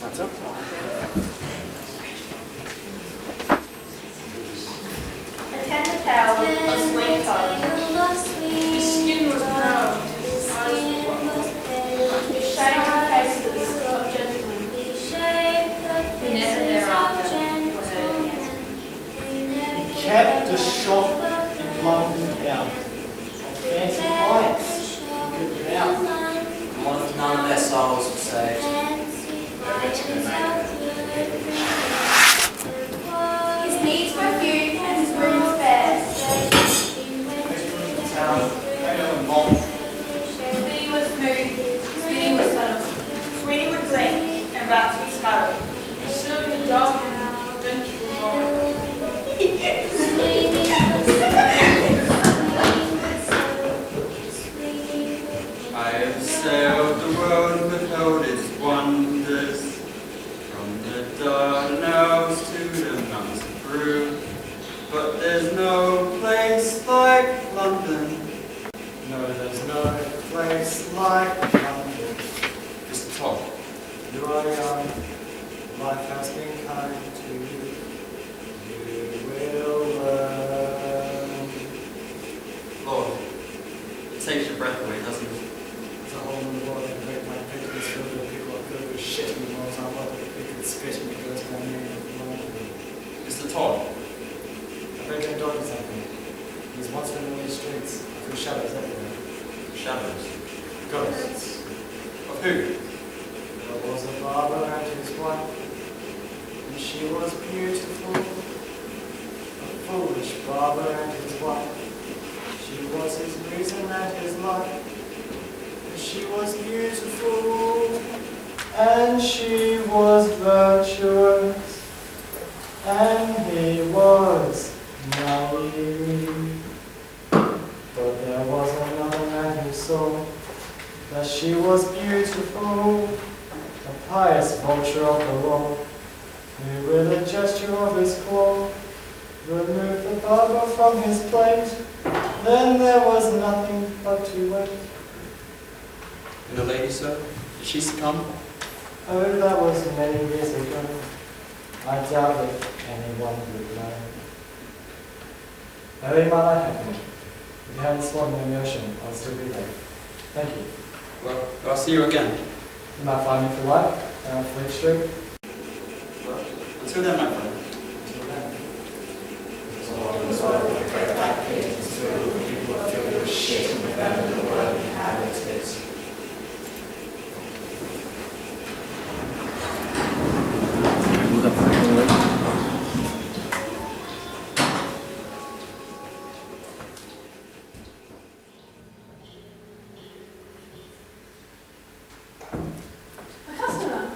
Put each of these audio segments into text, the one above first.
What's up? Attend the tale of Sweeney Todd. His skin was brown, his eyes were black. His shaved face was a Scotch gentleman. He never thereafter was heard again. He kept the shop in London down. Fancy lights. Good out. None of their souls were saved. His needs were few and his rooms bare. Sweeney was smooth, Sweeney was subtle. Sweeney would blink and rats would scuttle. He stood in the dog and vengeful moral. I have sailed the world and beheld its wonders, from the Dardanelles to the mountains of Brew. But there's no place like London. No, there's no place like London. Mr. Todd, You are young. Life has been kind to you. You will learn. Lord, it takes your breath away, doesn't it? There's a hole in the wall that can make my pictures filled with people that filled with shit in the walls. I want to pick and spit and it goes down here in London. Mr. Todd, I bet your dog is something. He's once been in these streets. I feel shadows everywhere. shadows. Ghosts. Of who? There was a barber and his wife, and she was beautiful. A foolish barber and his wife. She was his reason and his life. And she was beautiful, and she was virtuous, and he was naive. But there was another man who saw that she was beautiful, a pious vulture of the law, who with a gesture of his claw removed the barber from his plate. Then there was nothing but to wait. And the lady, sir? Did she succumb? Oh, that was many years ago. I doubt if anyone would know. Early in my life, happened. If you hadn't swum in the ocean, I'd still be there. Thank you. Well, I'll see you again. You might find me for life down Fleet Street. Well, until then, my friend. Until then. A customer.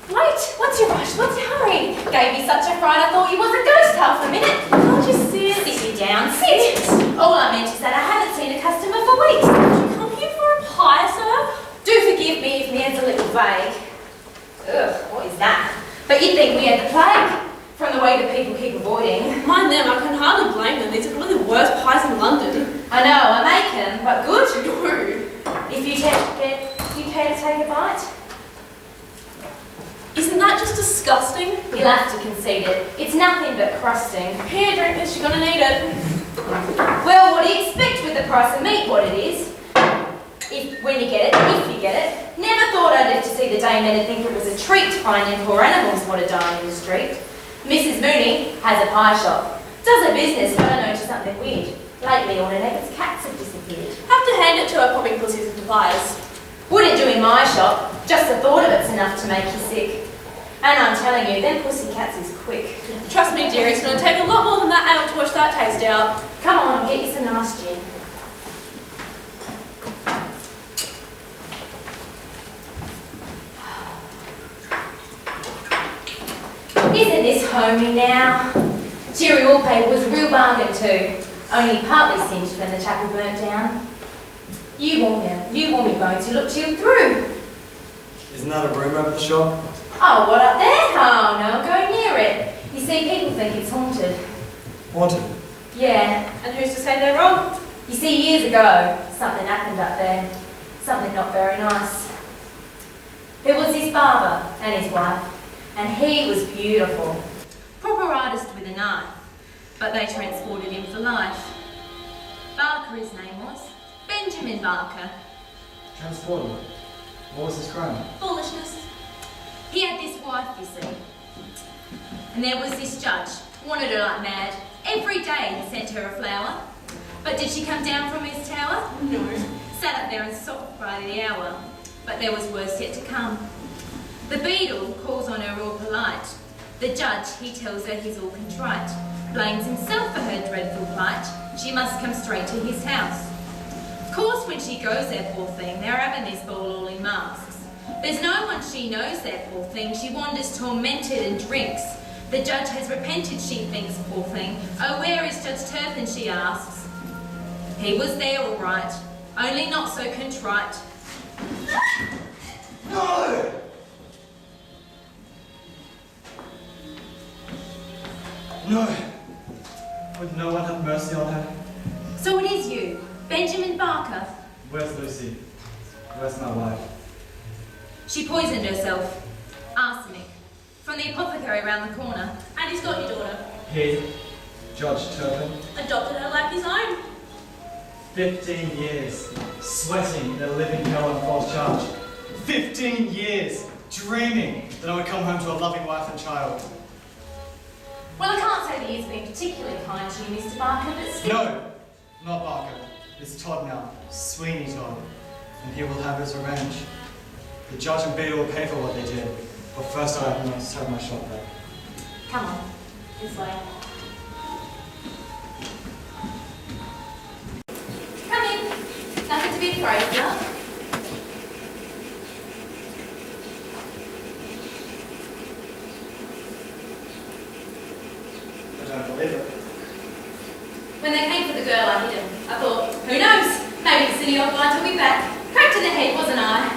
Wait, what's your rush? What's your hurry? Gave me such a fright I thought you was a ghost half a minute. Can't you sit? Sit you down, sit. All I meant is that I haven't seen a customer for weeks. Did you come here for a pie, sir? Do forgive me if mine's a little vague. Ugh, what is that? But you'd think we had the plague, from the way that people keep avoiding. Mind them, I can hardly blame them. These are probably the worst pies in London. I know, I make them, but good. No. If you care to take a bite? Isn't that just disgusting? You'll have to concede it. It's nothing but crusting. Here, drink this, you're gonna need it. Well, what do you expect with the price of meat, what it is? When you get it. Never thought I'd live to see the day men would think it was a treat finding poor animals what are dying in the street. Mrs. Mooney has a pie shop. Does her business, but I noticed something weird. Lately, all her neighbours' cats have disappeared. Have to hand it to her popping pussies and pies. Wouldn't do in my shop. Just the thought of it's enough to make you sick. And I'm telling you, them pussy cats is quick. Trust me, dear, it's gonna take a lot more than that ale to wash that taste out. Come on, get you some nice gin. Isn't this homey now? Jerry wallpaper was a real bargain too, only partly singed when the chapel burnt down. You warm me bones, you look chilled through. Isn't that a room over the shop? Oh, what up there? Oh, no, go near it. You see, people think it's haunted. Haunted. Yeah. And who's to say they're wrong? You see, years ago, something happened up there. Something not very nice. There was this barber, and his wife, and he was beautiful. Proper artist with a knife, but they transported him for life. Barker his name was, Benjamin Barker. Transported. What was his crime? Foolishness. He had this wife, you see, and there was this judge, wanted her like mad. Every day he sent her a flower. But did she come down from his tower? No. Sat up there and sobbed by the hour. But there was worse yet to come. The beadle calls on her all polite. The judge, he tells her he's all contrite. Blames himself for her dreadful plight. She must come straight to his house. Of course, when she goes there, poor thing, they're having this ball all in masks. There's no one she knows there, poor thing. She wanders tormented and drinks. The judge has repented, she thinks, poor thing. Oh, where is Judge Turpin, she asks. He was there all right, only not so contrite. No! No! Would no one have mercy on her? So it is you, Benjamin Barker. Where's Lucy? Where's my wife? She poisoned herself. Arsenic. From the apothecary round the corner. And he's got your daughter. He, Judge Turpin. Adopted her like his own. 15 years, sweating in a living hell on a false charge. 15 years, dreaming that I would come home to a loving wife and child. Well, I can't say that he's been particularly kind to you, Mr. Barker, but still... No, not Barker. It's Todd now, Sweeney Todd, and he will have his revenge. The judge and beadle will pay for what they did, but first I must have my shot back. Come on, this way. Come in. Nothing to be afraid of. I don't believe it. When they came for the girl, I hid him. I thought, who knows? Maybe the silly old blind will be back. Cracked in the head, wasn't I?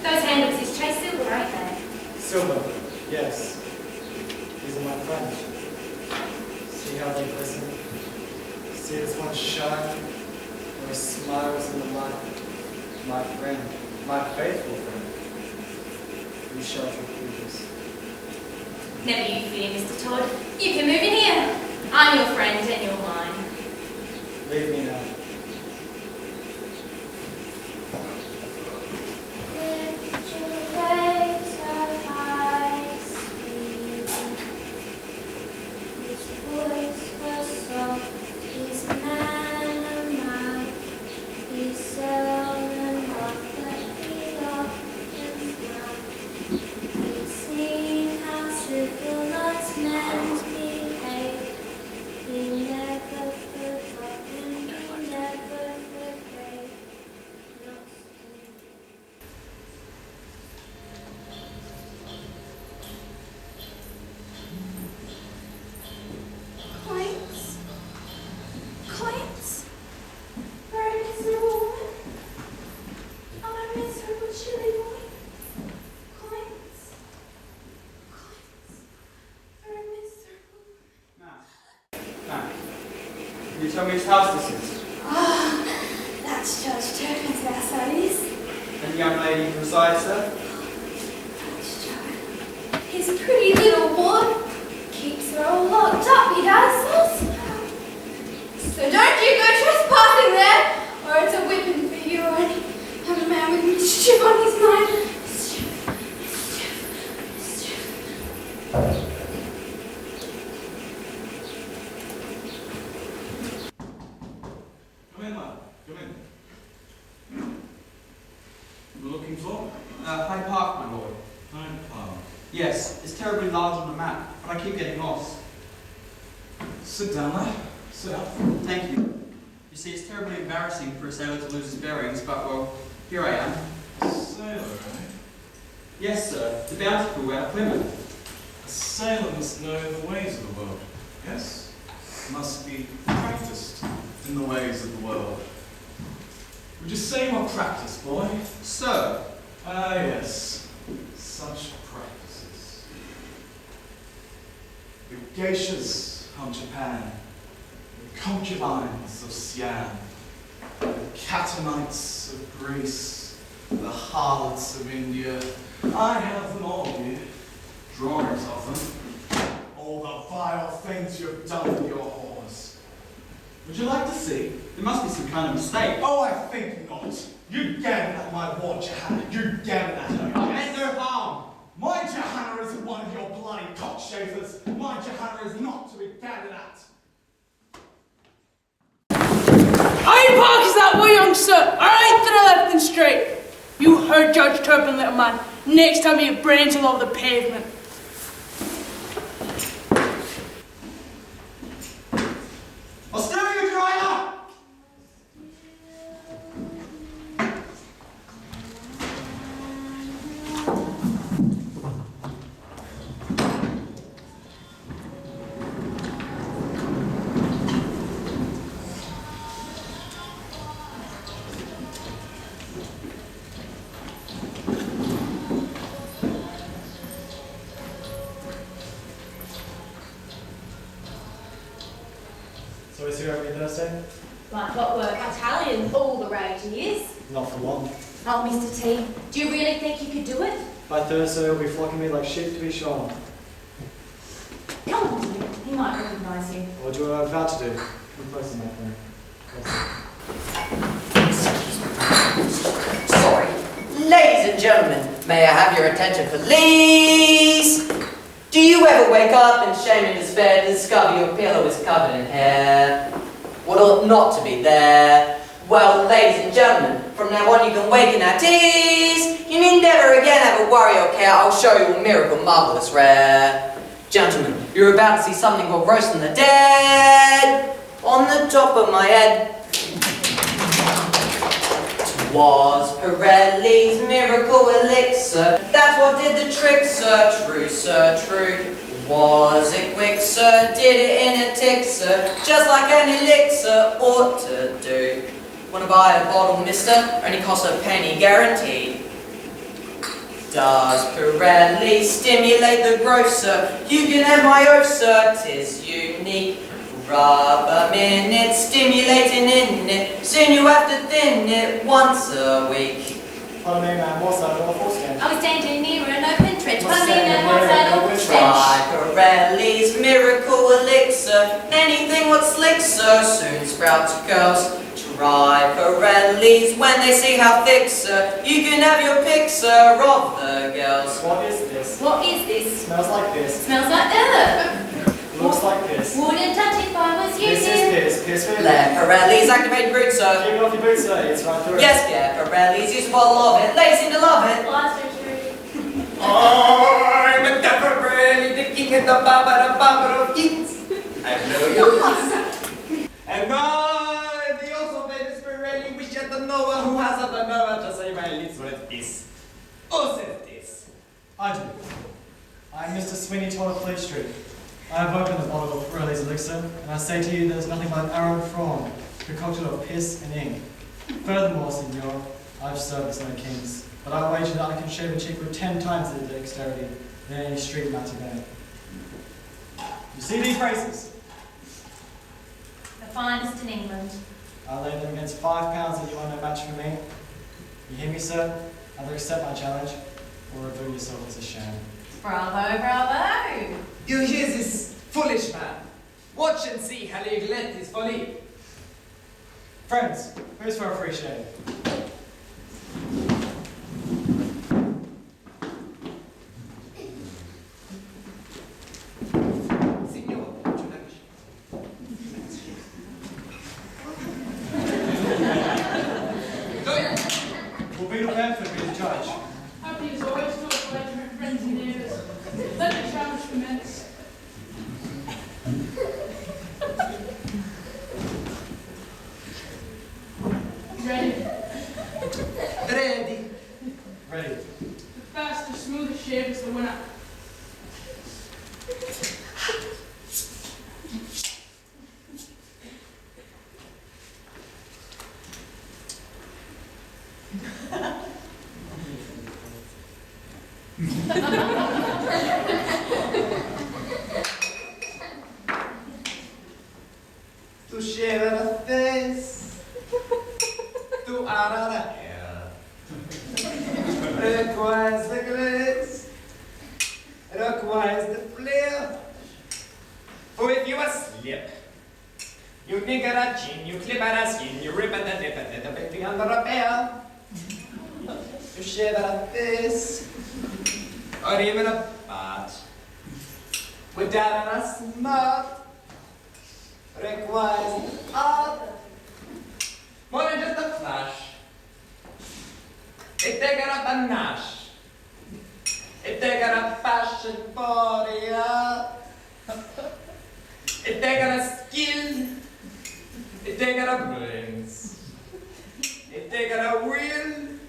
Those handles is chased silver, ain't they? Silver, yes. These are my friends. See how they glisten? See this one shine? Where he smiles in the light. My friend, my faithful friend. You shall through this. Never you fear, Mr. Todd. You can move in here. I'm your friend and you're mine. Leave me now. Can you tell me whose house this is? Ah, that's Judge Turpin's house, that is. And the young lady who resides there? That's Joe. His pretty little ward. Keeps her all locked up, he does. So don't you go trespassing there, or it's a whipping for you and a man with mischief on his mind. Come in, lad. Come in. We're looking for? Hyde Park, my lord. Hyde Park. Yes, it's terribly large on the map, but I keep getting lost. Sit down, lad. Sit up. Thank you. You see, it's terribly embarrassing for a sailor to lose his bearings, but, well, here I am. Sailor, eh? Yes, sir. The Bountiful out of Plymouth. A sailor must know the ways of the world. Yes? Must be practiced in the ways of the world. Would you say you're practiced, boy? Sir. Ah, yes. Such practices. The geishas of Japan, the concubines of Siam, the catamites of Greece, The harlots of India. I have them all here. Drawings of them. All the vile things you've done with your whores. Would you like to see? There must be some kind of mistake. Oh, I think not. You gambled at my war, Johanna. You gambled at her. I meant no harm. My Johanna isn't one of your bloody cockchafers. My Johanna is not to be gambled at. I ain't parked that way, young sir. I ain't to the left and straight. You heard Judge Turpin, little man. Next time you have brains all over the pavement. I'll steal you, driver! So is here every Thursday? Like clockwork, Italian, all the rage he is. Not for long. Oh, Mr. T, do you really think you could do it? By Thursday, he'll be flocking me like sheep to be shorn. Come on, dear. He might recognise you. What do you about to do? Come closer, my friend. Closer. Sorry. Ladies and gentlemen, may I have your attention, please? Do you ever wake up in shame and despair to discover your pillow is covered in hair? What ought not to be there? Well, ladies and gentlemen, from now on you can waken at ease. You need never again have a worry or care. I'll show you a miracle marvellous rare. Gentlemen, you're about to see something called roasting the dead. On the top of my head was Pirelli's miracle elixir. That's what did the trick, sir. True, sir, true. Was it quick, sir? Did it in a tick, sir? Just like an elixir ought to do. Wanna buy a bottle, mister? Only costs a penny, guaranteed. Does Pirelli stimulate the growth, sir? You can have my oath, sir. 'Tis unique. Rub a minute, stimulating in it. Soon you have to thin it once a week. Pardon me, man. What's that awful stench? I was standing near an open trench. What's Pardon me, that? man, what's that awful stench? Try Pirelli's miracle elixir. Anything what slick, sir, soon sprouts curls. Try Pirelli's when they see how thick, sir. You can have your pick, sir, of the girls. What is this? What is this? Smells like this. Smells like Looks like this. Wouldn't touch it if I was you, This dear. is this. Piss for Let Pirelli's activate root, sir. Take off your boots, sir. It's right through. Yes, yeah, Pirelli's use a bottle of it. They seem to love it. Lies are true. I'm a dapper Pirelli, the king of the Baba of kings. I know you. And I, the also famous Pirelli, wish at the Noah who has at the Noah to say my lips what it is. Who says this? I do. I'm Mr. Sweeney Todd of Fleet Street. I have opened the bottle of Pirelli's elixir, and I say to you there's nothing but arrowed prawn, concoction of piss and ink. Furthermore, senor, I've serviced no kings, but I wager that I can shave a cheek with 10 times the dexterity than any street matinee. You see these braces? The finest in England. I'll lay them against £5 that you are no match for me. You hear me, sir? Either accept my challenge, or reveal yourself as a sham. Bravo, bravo. You hear this foolish man? Watch and see how he let his folly. Friends, who's for a free shave? Signor, We'll be prepared for the judge. Happy is always to oblige my friends and neighbours. Let the challenge commence. Ready. ready. Ready. The fastest, smoothest shave is the winner. To shave the face, to add the hair. Requires the glaze, requires the flare. For if you a slip, you nigger a chin, you clip at a skin, you rip at the lip, and the baby under a pair. You shave at a face, or even a part. Without a smart, requires art. More than just a flash. It take a panache. It take a passion for the art. It take a skill. It take a brains. It take a will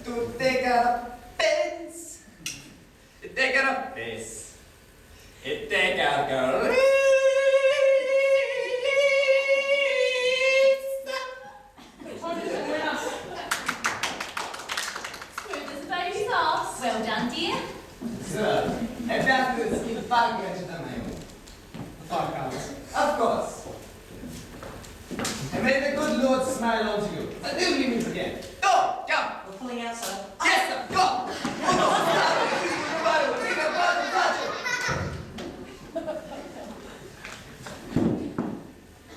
to take a pens. It take a face. It take a girl. Well done, dear. Sir, about this in package the mail. Of course. And may the good Lord smile on you. Do leave me again. Go! Jump! We're pulling out, sir. Yes, sir! Go!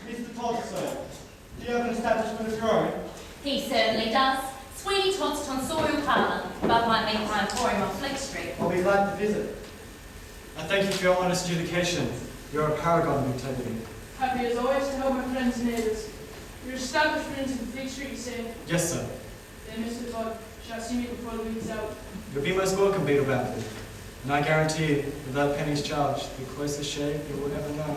Mr. Todd, sir, do you have an establishment of your own? He certainly does. Sweeney Todd's tonsorial parlour, above my meantime emporium on Fleet Street. I'll be glad to visit. I thank you for your honest education. You're a paragon of integrity. Happy as always to help my friends and neighbours. Your establishment is in Fleet Street, you say? Yes, sir. Then, Mr. Todd, shall see me before the week is out. You'll be most welcome, Beetle Bamford. And I guarantee you, without pennies charged, the closest shave you will ever know.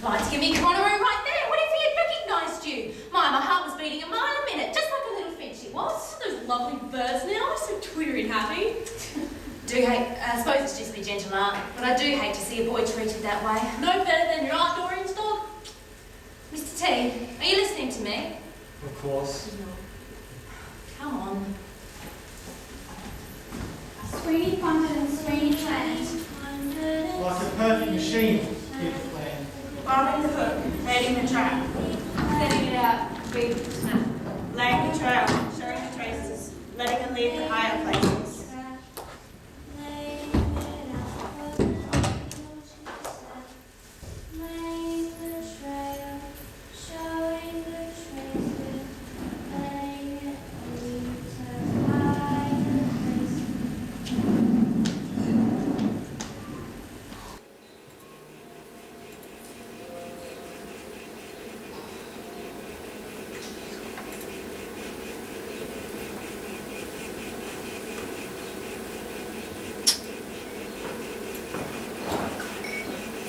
Like to give me a corner room right there. What if he had recognised you? My heart was beating a mile a minute, just like a little finch it was. Those lovely birds now are so twittery and happy. I suppose it's just my gentle art, but I do hate to see a boy treated that way. No better than your Aunt Doreen's dog. Mr. T, are you listening to me? Of course. Come on. Sweeney Todd and Sweeney Todd. Like a perfect machine, keep playing. Bobbing the hook, heading the trap, Setting it out, reading the snap. laying the trail, showing the traces, letting them lead to higher places.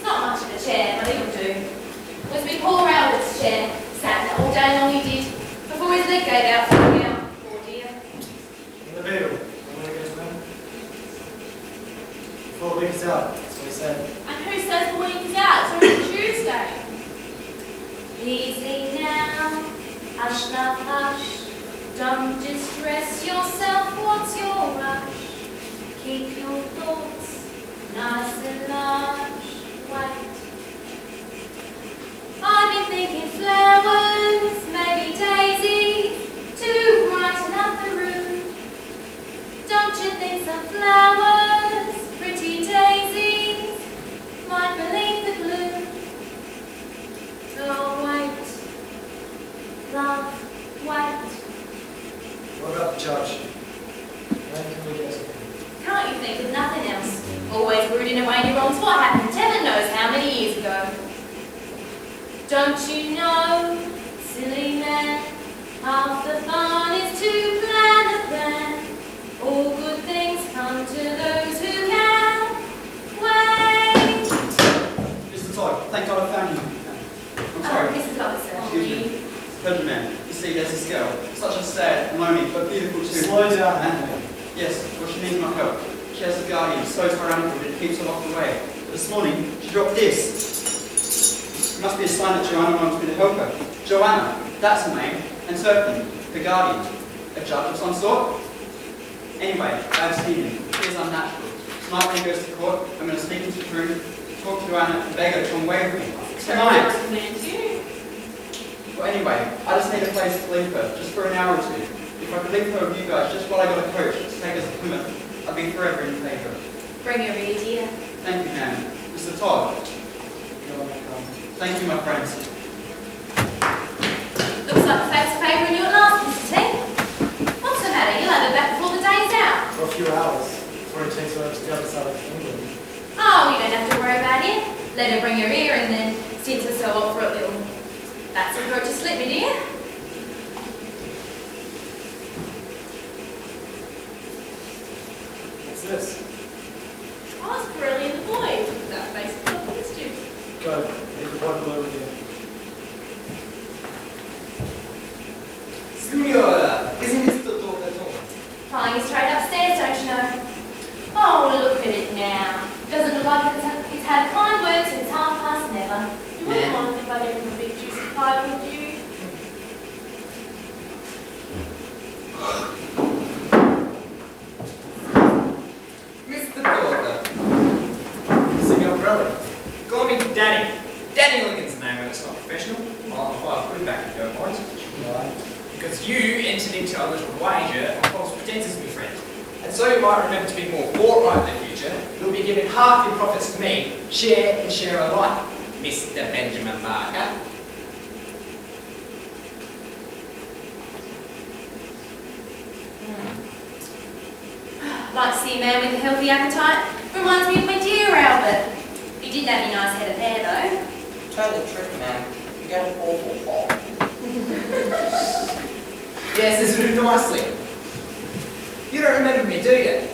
Not much of a chair, but it'll do. Was me poor Albert's chair. Sat there all day long he did. Before his leg gave out, falling out. Poor dear. In the Beetle, I'm going to go to them. Before the week is out, that's what he said. And who says the week is out? It's only Tuesday. Easy now, hush love hush. Don't distress yourself, what's your rush? Keep your thoughts nice and large, white. I've been thinking flowers, maybe daisies, to brighten up the room. Don't you think some flowers, pretty daisies, might relieve the gloom? Oh, white, love, white. What about the judge? When can we get to him? Can't you think of nothing else? Always brooding away in your wrongs. What happened? Heaven knows how many years ago. Don't you know, silly man, half the fun is to plan a plan. All good things come to those who can wait. Mr. Todd, thank God I found you. I'm sorry. Mrs. Officer. Excuse me. Pleasure, man. You see, there's this girl. Such a sad, lonely, but beautiful too. Slow down, And, man. yes, well, she needs my help. She has a guardian so tyrannical that it keeps her locked away. This morning, she dropped this. It must be a sign that Joanna wants me to help her. Joanna, that's her name. And Turpin, the guardian. A judge of some sort? Anyway, I've seen him. He is unnatural. Tonight when he goes to court, I'm going to sneak into the room, talk to Joanna, and beg her to come away with me. Tonight. Recommend you. Well, anyway, I just need a place to leave her, just for an hour or two. If I could leave her with you guys, just while I got a coach to take us to Plymouth, I'd be forever in favour. Bring her here, dear. Thank you, ma'am. Mr. Todd. Thank you, my friends. Looks like the facts are favouring you at last, Mr. T. What's the matter? You'll have her back before the day's out. For a few hours, before it takes her over to the other side of England. Oh, you don't have to worry about it. Let her bring her here and then since herself off for a little. That's a throat to slip me, dear. What's this? Oh, it's Pirelli and the boys. That basically what it's do. Go, leave the boy below with you. Signora, isn't this the door at all? Flying you straight upstairs, don't you know? Oh, look at it now. Doesn't look like it's had kind work since 7:30. You wouldn't mind if I gave him a big juicy pie, would you? Mr. Daughter, Signor Pirelli. call me Danny. Danny Lincoln's name when it's not professional. I'll put it back if you don't mind. Right. Because you entered into a little wager on false pretenses, my friend. And so you might remember to be more forthright in the future, you'll be giving half your profits to me, share and share alike, Mr. Benjamin Barker. Like to see a man with a healthy appetite. Reminds me of my dear Albert. He did have a nice head of hair, though. Tell the truth, man. You get an awful pop. Yes, this is nicely. You don't remember me, do you?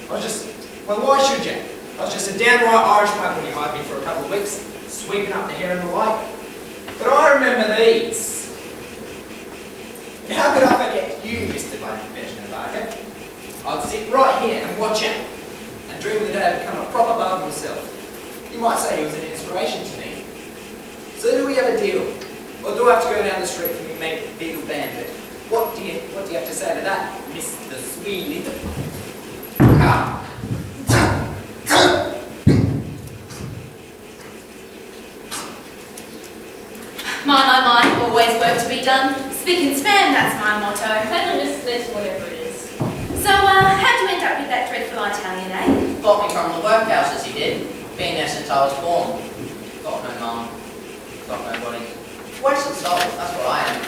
Well, why should you? I was just a downright Irish punk when you hired me for a couple of weeks, sweeping up the hair and the like. But I remember these. And how could I forget you, Mr. Benjamin Barker? I'd sit right here and watch you, and dream of the day I'd become a proper barber myself. You might say he was an inspiration to me. So do we have a deal? Or do I have to go down the street for me mate Beagle Bandit? What do you have to say to that, Mr. Sweeney? Ah. My, always work to be done. Spick and span, that's my motto. Cleanliness, this, whatever it is. So, how'd you end up with that dreadful Italian, eh? Got me from the workhouse as he did. Been there since I was born. Got no mum. Got nobody. Wasted soul, that's what I am.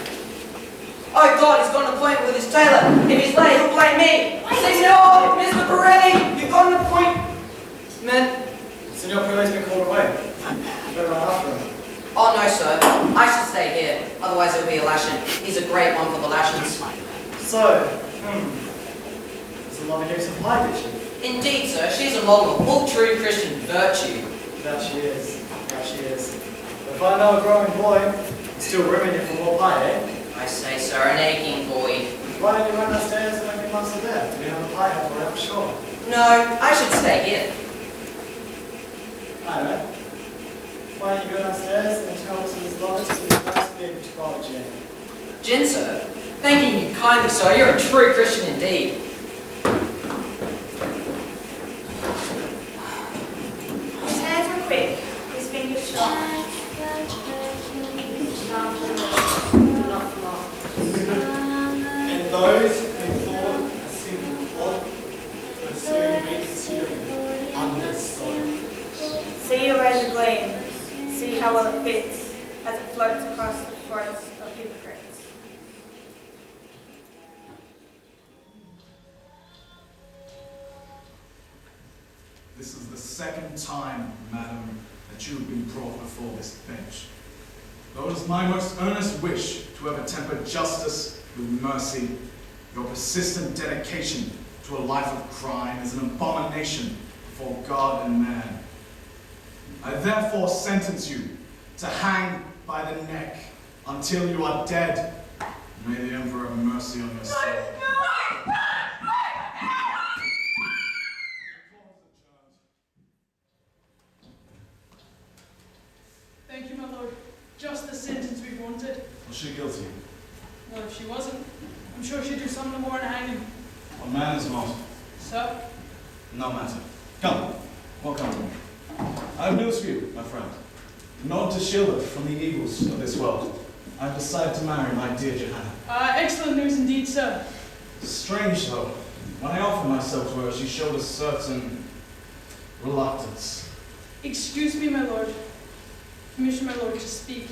Oh God, he's got an appointment with his tailor. If he's late, he'll blame me. Signor, Mr. Pirelli, you've got an appointment. Signor Pirelli's been called away. You better run after him. Oh no, sir. I should stay here. Otherwise it'll be a lashing. He's a great one for the lashings. So, does the love gave some pie, did she? Indeed, sir. She's a model of all true Christian virtue. That she is. That she is. But if I know a growing boy, still room in here for more pie, eh? I say, sir, an aching void. Why don't you run downstairs and make your master there? We have a pie here for it, I'm sure. No, I should stay here. I know. Why don't you go downstairs and tell us his lovers to the first big bottle gin? Gin, sir. Thanking you kindly, sir. You're a true Christian indeed. His hands were quick, his fingers sharp. And those who thought a single plot would soon be concealing understood. See your razor gleam. See how well it fits as it floats across the throats of hypocrites. This is the second time, madam, that you have been brought before this bench. Though it is my most earnest wish to ever temper justice with mercy, your persistent dedication to a life of crime is an abomination before God and man. I therefore sentence you to hang by the neck until you are dead. May the Emperor have mercy on your soul. Thank you, my lord. Just the sentence we wanted. Was she guilty? Well, if she wasn't, I'm sure she'd do something more than hanging. A man is not. So? No matter. Come, walk on. I have news for you, my friend. Not to shield us from the evils of this world. I've decided to marry my dear Johanna. Excellent news indeed, sir. Strange, though. When I offered myself to her, she showed a certain reluctance. Excuse me, my lord. Permission, my lord, to speak.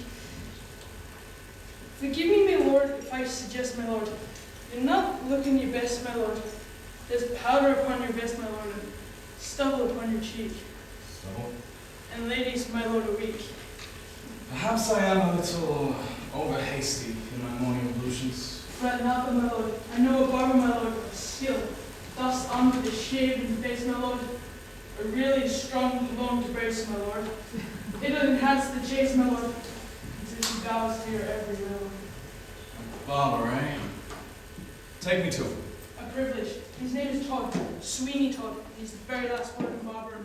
Forgive me, my lord, if I suggest, my lord. You're not looking your best, my lord. There's powder upon your vest, my lord, and stubble upon your cheek. Stubble? And ladies, my lord, are weak. Perhaps I am a little over-hasty in my morning ablutions. Fret not, but my lord. I know a barber, my lord, with skill. Thus under the shaven face, my lord. A really strong cologne to brace, my lord. It'll enhance the chase, my lord. As if he bows to your every will. A barber, eh? Take me to him. A privilege. His name is Todd. Sweeney Todd. He's the very last working barber.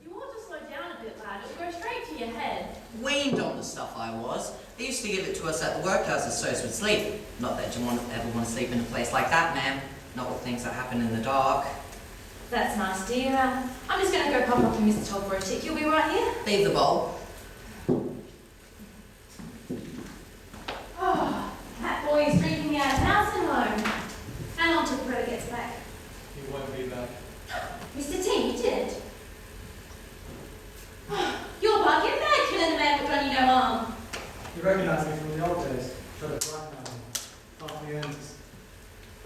You ought to slow down a bit, lad. It'll go straight to your head. Weaned on the stuff I was. They used to give it to us at the workhouses so as we'd sleep. Not that you ever want to sleep in a place like that, ma'am. Not with things that happen in the dark. That's nice, dear. I'm just going to go pop up to Mr. Todd for a tick. You'll be right here. Leave the bowl. Oh, that boy is drinking me out of house and home. Hang on till Greta gets back. He won't be back. Mr. T, you did it. You're bugging mad, killing the man who done you no harm. You recognise me from the old days. Tried to blackmail me. Half the earnings.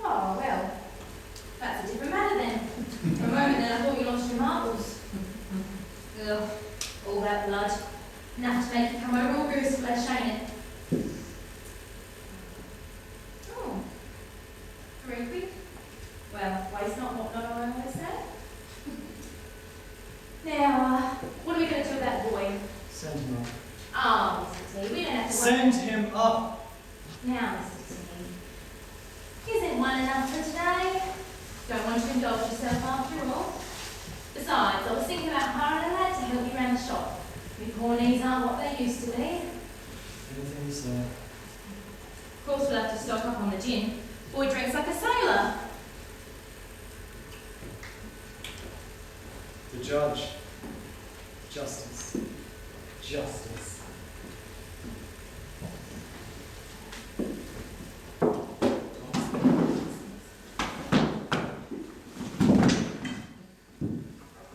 Oh, well, that's a different matter then. For a moment then I thought you lost your marbles. Ugh, all that blood. Enough to make you come over all goose flesh, ain't it? Oh, very quick. Well, waste not, what not, I always say. Now, what are we going to do with that boy? Send him up. Oh, Mr. T, we don't have to Send him up! Now, Mr. T, isn't one enough for today? Don't want to indulge yourself after all. Besides, I was thinking about hiring a lad to help you around the shop. Your poor knees aren't what they used to be. Anything you say. Of course, we'll have to stock up on the gin. Boy drinks like a sailor. The judge. Justice. Justice.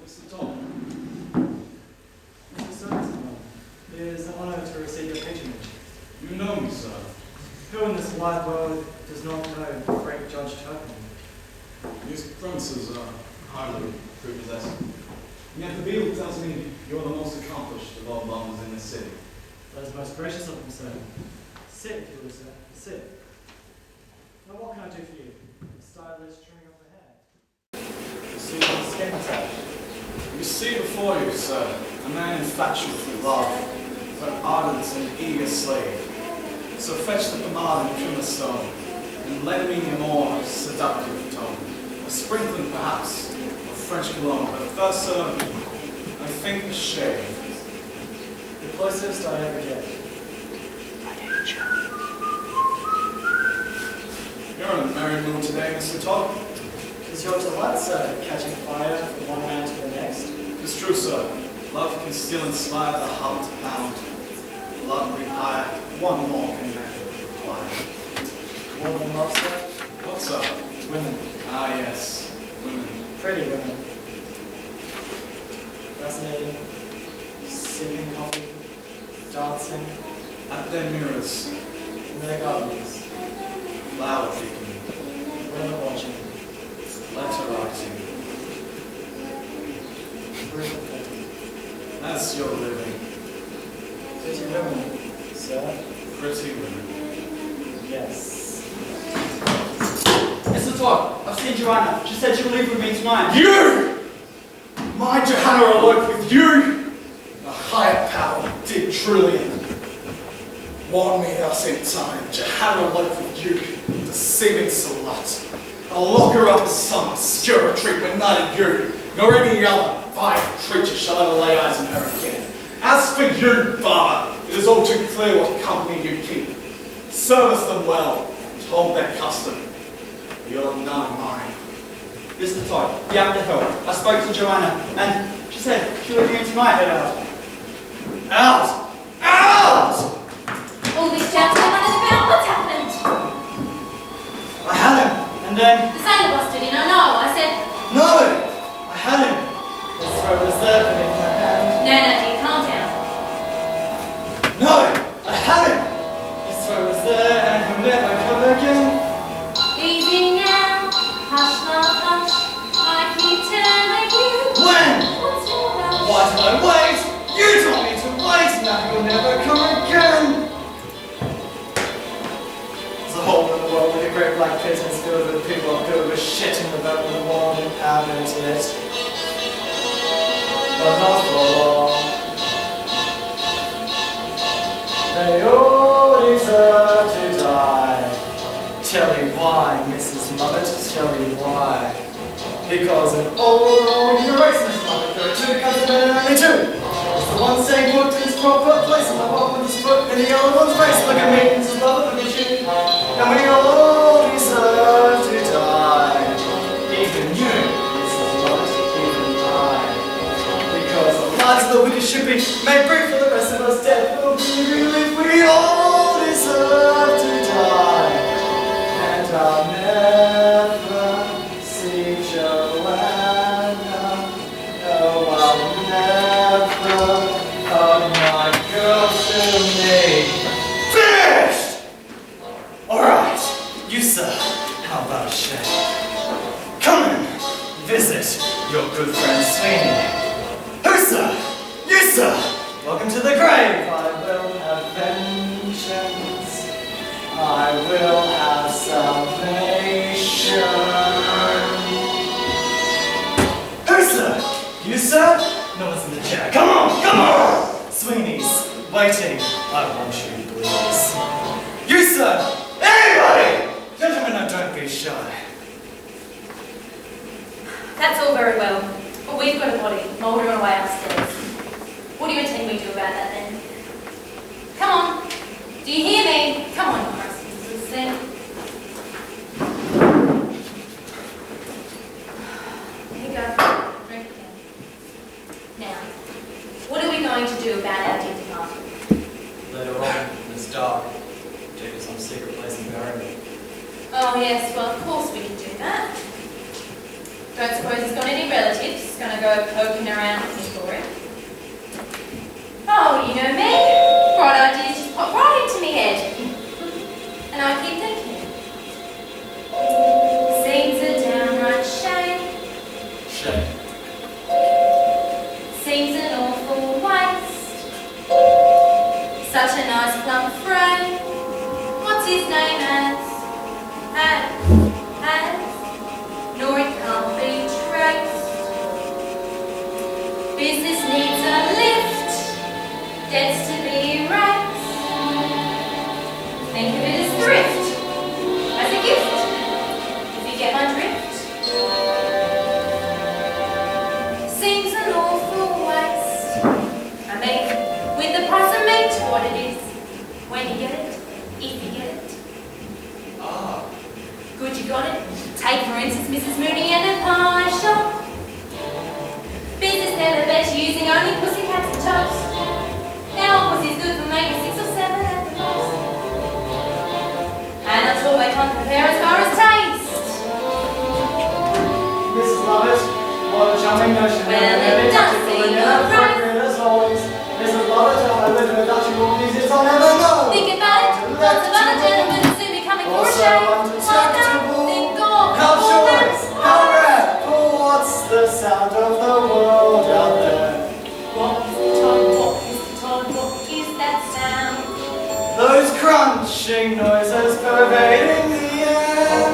Mr. Todd. Mr. Somerton, it is an honour to receive your patronage. You know me, sir. Who in this wide world does not know the great Judge Turpin? These premises are hardly prepossessing. And yet the Beadle tells me you're the most accomplished of all barbers in this city. That is most gracious of him, sir. Sit, if you will, sir. Sit. Now, what can I do for you? Stylist trimming of the hair. See the skin tag. You see before you, sir, a man infatuated with love, but ardent and eager slave. So fetch the pomade and trim the stone, and lend me a more seductive tone. A sprinkling, perhaps, of French cologne, but first, sir, I think a shave. The closest I ever get. You're in a merry mood today, Mr. Todd. Is your delight, sir, catching fire from one man to the next? It's true, sir. Love can still inspire the heart to pound. Love require one more can require. More than love, sir? What's up? Women. Ah, yes. Women. Pretty women. Fascinating. Sipping coffee. Dancing. At their mirrors. In their gardens. Flower picking. Women watching. Letter writing. That's your living. Pretty women, sir. Pretty women. Yes. Mr. Todd, I've seen Joanna. She said she'll leave with me tonight. You! My Johanna awoke with you! A higher power did trillion. Warn me else in time. Johanna awoke with you, deceiving slut. I'll lock her up as some obscure treatment, neither you nor any other vile creature shall ever lay eyes on her again. As for you, barber, it is all too clear what company you keep. Service them well and hold their custom. You're none of mine. Mr. Todd, you have to help. I spoke to Joanna and she said she'll leave me tonight. Get out. Out! Out! All these chaps are running about. What's happened? I had him, and then... The sailor busted in. I know. I said, No! I had him. His throat was there beneath my hand. no, dear, calm down. No! I had him! His throat was there, and he'll never come again. Easy now. Hush, love, hush. I keep telling you. When? What's your rush? Why did I wait? You told me to wait, now you'll never come again. There's a hole in the world with a great black pit and it's filled with people filled with shit in the boat with a world inhabit it. But not for long. They all deserve to die. Tell you why, Mrs. Muppet, tell you why. Because an old racist Muppet go to comes in and only two. It's the one saying put in his proper place and the one with his foot in the other one's face. Look at me, Mrs. Muppet, look at you. And we all deserve to die. Even you, Mrs. Muppet, even I. Because the lives of the wicked should be made brief for the rest of us. Death will be relief. We all deserve to die. And I'll never see Joanna. No, I'll never hug my girl to me. Finished! Alright, you sir, how about a shake? Come and visit your good friend Sweeney. Who sir? You sir! Welcome to the grave. I will have vengeance. I will have salvation. Who sir? You sir? No one's in the chair. Come on, come on! Sweeney's waiting. I want you, please. You sir! Anybody! Gentlemen, now don't be shy. That's all very well, but we've got a body mouldering away upstairs. What do you intend we do about that then? Come on. Do you hear me? Come on, Morris. Then. Here you go. Drink again. Now, what are we going to do about our dead departed? Later on, when it's dark, take us some secret place and bury me. Oh yes, well of course we can do that. Don't suppose he's got any relatives gonna go poking around looking for him. Oh, you know me. Bright ideas just pop right into me head. And I keep thinking. Seems a downright shame. Shame. Seems an awful waste. Such a nice plump frame. What's his name as? Nor it can't be traced. Business needs a lift. Debts to be erased. Think of it as thrift, as a gift, if you get my drift. Seems an awful waste. I mean, with the price of meat, what it is, when you get it, if you get it. Ah. Good, you got it. Take, for instance, Mrs. Mooney and a pie shop. Business never bet using only pussycats and toast. Now pussy's good for maybe 6 or 7 at the most. And that's all they can't compare as far as taste. Mrs. Lovett, what a charming notion. Well, it does seem alright. As always, Mrs. Lovett, how I live without you all these years, I'll never know. Think about it. Lots of other gentlemen will soon be coming for a shave. Think God, How all choice, that. how rare. Oh, what's the sound of the world out there? What is that sound? Those crunching noises pervading the air.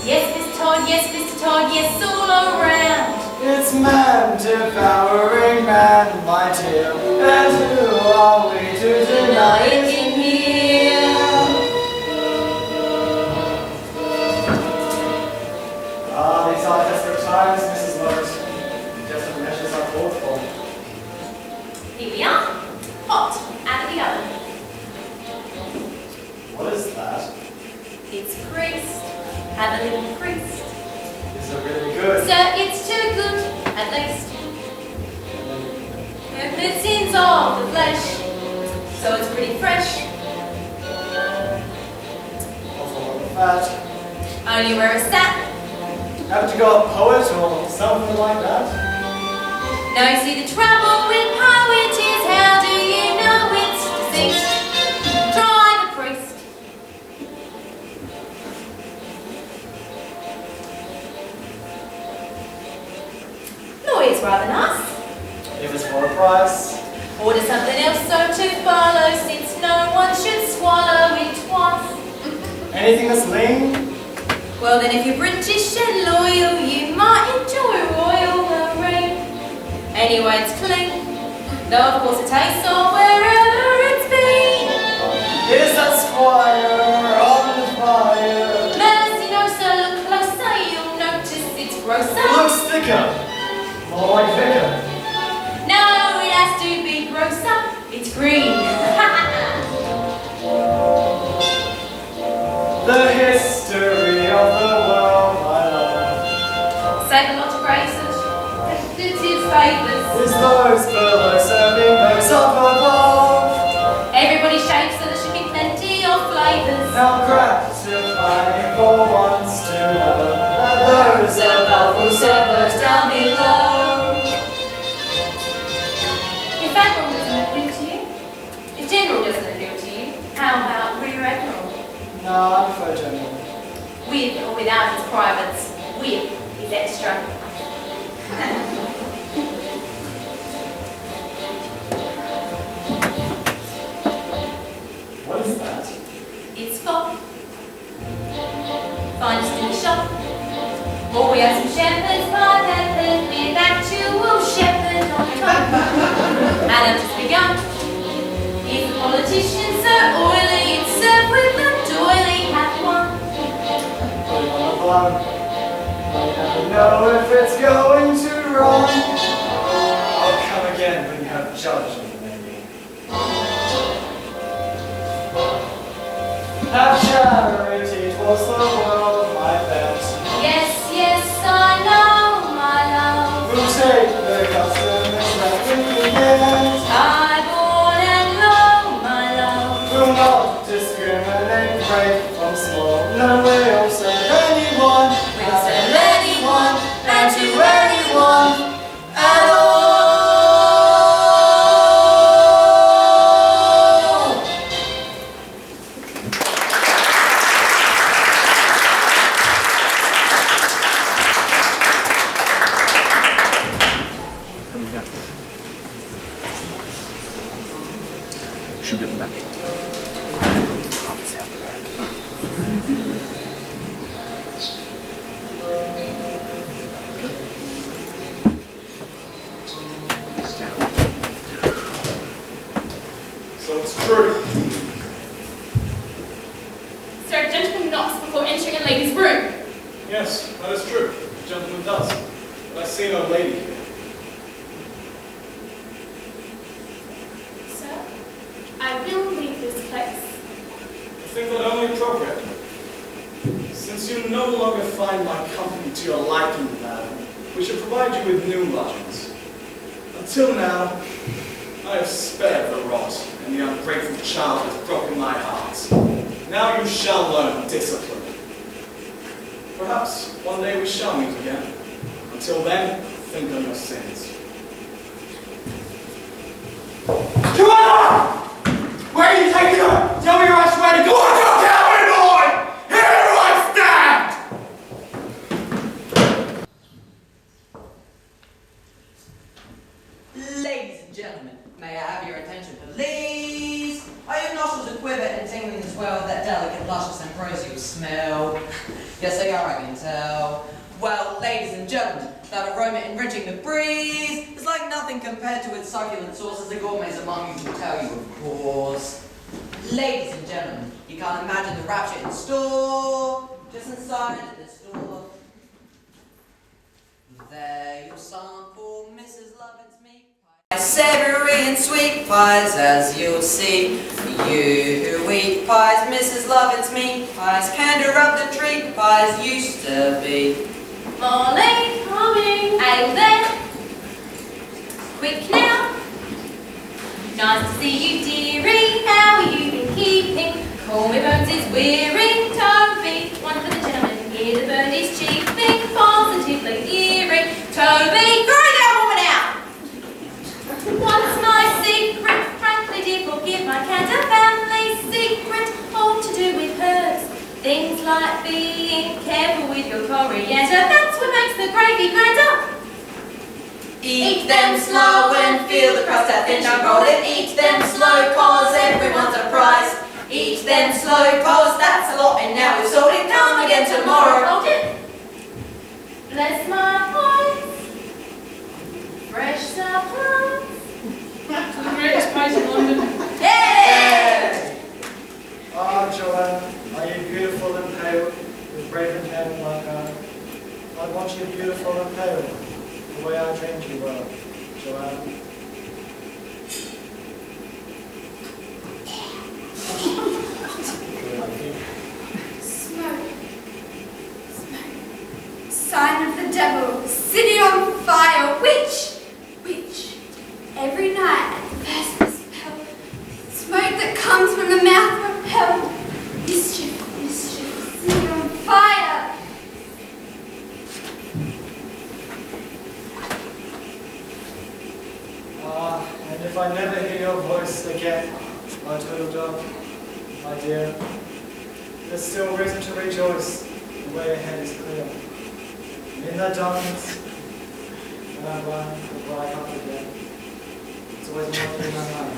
Yes, Mr. Todd, yes, all around. It's man devouring man, my dear. And who are we to deny it in here? Ah, these are desperate times, Mrs. Lovett. Desperate measures are called for. Here we are. Hot, out of the oven. What is that? It's greased. Have a little greased. Is it really good? Sir, it's too good, at least. the sins of the flesh. So it's pretty fresh. Awful fat. Only where it's sat. Haven't you got a poet or something like that? Now you see the trouble with poet is how do you know it's deceased? Try the priest. Lawyer's rather nice. If it's for a price. Order something else so to follow, since no one should swallow it once. Anything that's lean? Well then if you're British and loyal, you might enjoy Royal Marine. Anyway, it's clean, though of course it tastes on wherever it's been. Is that squire on the fire? Mercy, no sir, look closer, you'll notice it's grosser. It looks thicker. More like vicar. No, it has to be grosser, it's green. The history of the world, my love. Save a lot of graces, festive favours. Is those below serving those up above? Everybody shakes so there should be plenty of flavours. Now gratifying for once to know that those above will serve those down below. If Admiral doesn't appeal to you, if General doesn't appeal to you, how about Rear Admiral? No, I prefer general. With or without his privates, with is extra. What is that? It's fop. Finest in the shop. Oh, we have some shepherd's pie peppers with actual shepherd on top. And I've just begun. He's a politician so oily, it's served with a doily hat one. Put it on the bun. I never know if it's going to run. I'll come again when you have judged me, maybe. Have charity towards the world, my bet. Yes, yes, I know, my love. Who'll take the customers that we get? High born and low, my love. Will not discriminate great from small. No, we'll serve anyone. We'll serve anyone and to anyone at all. Shoot it back. So it's true. Sir, a gentleman knocks before entering a lady's room. Yes, that is true. The gentleman does. But I see no lady here. Sir, I will leave this place. I think that only appropriate. Since you no longer find my company to your liking, madam, we should provide you with new lodgings. Until now, I have spared the rot, and the ungrateful child has broken my heart. Now you shall learn discipline. Perhaps one day we shall meet again. Until then, think on your sins. Come on! Where are you taking her? Tell me I swear to God, you coward boy! Here I stand! Ladies and gentlemen, may I have your attention, please? Are your nostrils a quiver and tingling as well with that delicate, luscious, ambrosial smell? Yes, they are, I can tell. Well, ladies and gentlemen, that aroma enriching the breeze is like nothing compared to its succulent sauce, as the gourmets among you will tell you, of course. Ladies and gentlemen, you can't imagine the rapture in store. Just inside this door. There you'll sample Mrs. Lovin's meat pies. Savoury and sweet pies, as you'll see. You who eat pies, Mrs. Lovin's meat pies. Hand her up the treat pies used to be. Molly, coming, ale there. Quick now, Nice to see you, dearie. How are you been keeping? Call me Bones is weary. Toby, one for the gentleman. Hear the birdies cheeping. Positively eerie. Toby, throw that woman out! What's my secret? Frankly, dear, forgive my candor. Family secret, all to do with herbs. Things like being careful with your coriander. That's what makes the gravy grander. Eat them slow and feel the crust how thin you roll it. Eat them slow cause everyone's a prize. Eat them slow cause that's a lot and now we've sold it. Come again tomorrow. Hold it. Bless my eyes. Fresh supplies. To the greatest place in London. Yeah! Ah, Joanna, are you beautiful and pale, with raven hair and black eye? I want you beautiful and pale, the way I dreamed you were, Joanna. Smoke. Sign of the devil. City on fire. Witch. Every night at the first spell. Smoke that comes from the mouth of hell. Mischief. City on fire. And if I never hear your voice again, my turtle dove, my dear, there's still reason to rejoice. The way ahead is clear. In the darkness, when I'm blind, before I come again, it's always more in my mind.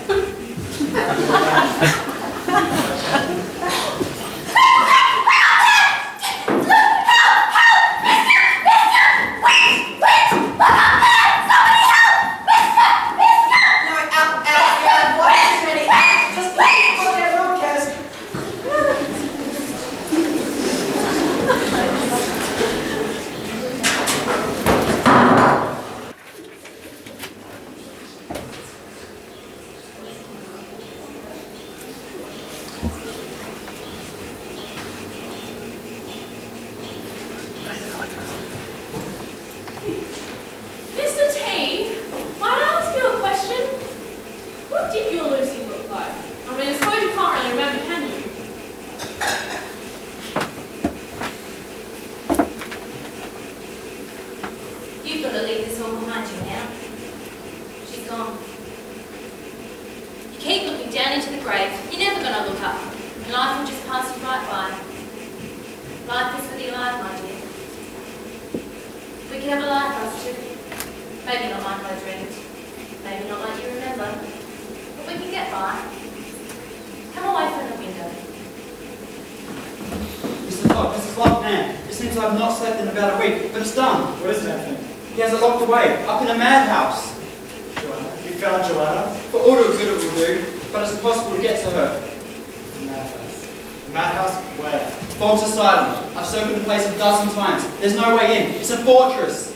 There's no way in. It's a fortress.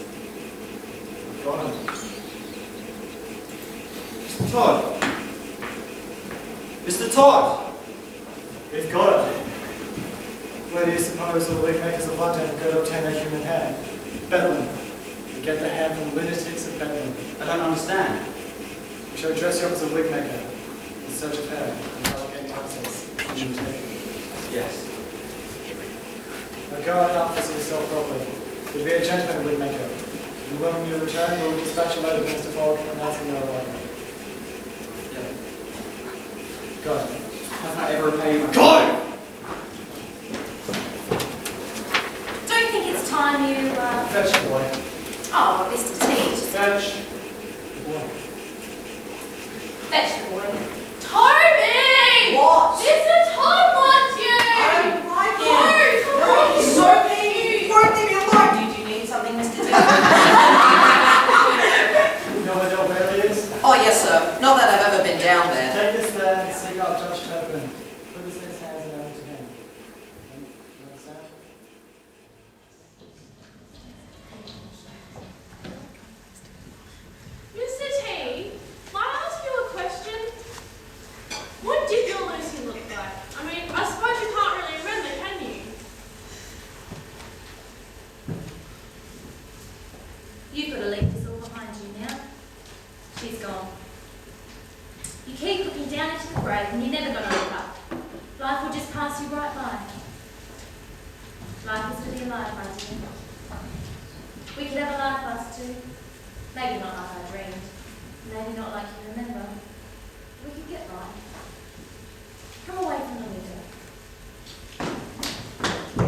Got it. Mr. Todd. Mr. Todd. We've got it. Where do you suppose the wig makers of London go to obtain their human hair? Bedlam. We get the hair from lunatics of Bedlam. I don't understand. We shall dress you up as a wig maker in search of hair and allocate taxes. Yes. Now go out and outfit yourself properly. You'll be a gentleman wig maker. And when you return, we'll dispatch a load of Mr. Fogg and ask him your arrival. Yeah. Go. Have I ever repay you? Go! Don't think it's time you, Fetch the boy. Oh, Mr. T. Just Fetch the boy. fetch the boy. Toby! What? Mr. Todd wants you! I don't like it. No, he's so mean. You won't leave me alone. Did you need something, Mr. T? You know where the old Bailey is? Oh, yes, sir. Not that I've ever been down there. Take this there and seek out Judge Turpin. Put this in his hands and over to him. You understand? Mr. T, might I ask you a question? life, my dear. We could have a life, us two. Maybe not like I dreamed. Maybe not like you remember. We could get by. Come away from the window.